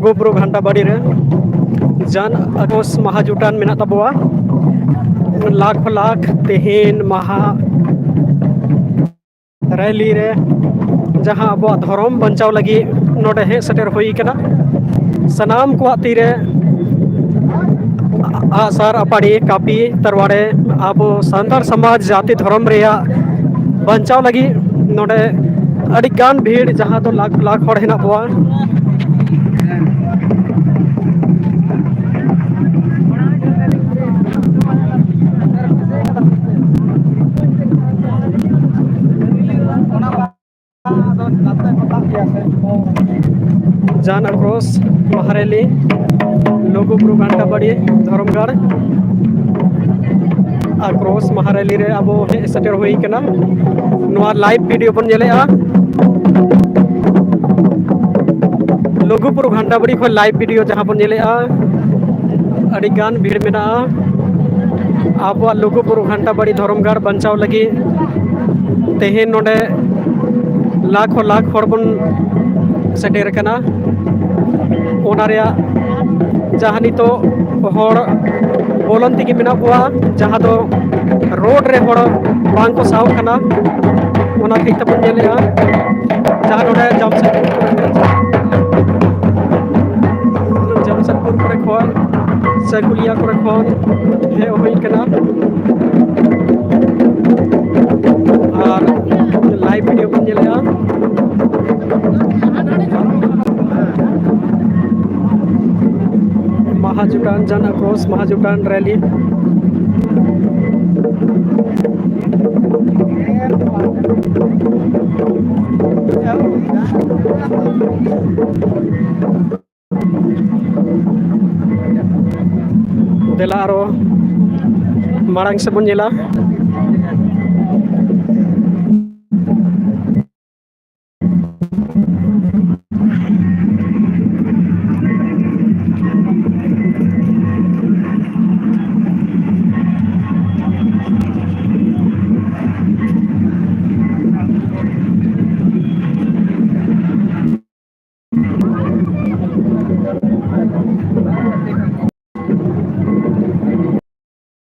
Luguburu Ghanta Badi re Jan Agos Mahajutan menak taboa lakh lakh tehin maha rally re जहाँ अब धर्म बचाव लगी नोडे हे सेटर हुई कना सनाम को तीरे आसार अपाड़ी कापी तरवाड़े अब सांतार समाज जाति धर्म रेया बचाव लगी नोडे अडिगान भीड़ जहाँ तो लाख लाख हड़ हेना बुआ जान अक्रॉस महारेली लुगुबुरु घंटा बड़ी धर्मगढ़ अक्रॉस महारेली रे अब हे सेटर हुई कना नोआ लाइव वीडियो बन जेलेआ लुगुबुरु घंटा बड़ी खो लाइव वीडियो जहां बन जेलेआ अडिगान भीड़ मेना अब लुगुबुरु घंटा बड़ी धर्मगढ़ बचाव लगी तेहे नोडे लाखों लाख हड़ बन सेटेर कना ओना रेया जहाँ नितो हड़ बोलन तिगी मेना बुआ जहाँ तो रोड रे हड़ बांग को साव कना ओना ठीक तबन जेलेआ जहाँ नोडे जमशेदपुर करे खन सकुलिया करे खन हे होई कना और लाइव वीडियो बन जेलेआ महाजुटान जन अक्रॉस महाजुटान रैली देला आरो मारांग से बन जेला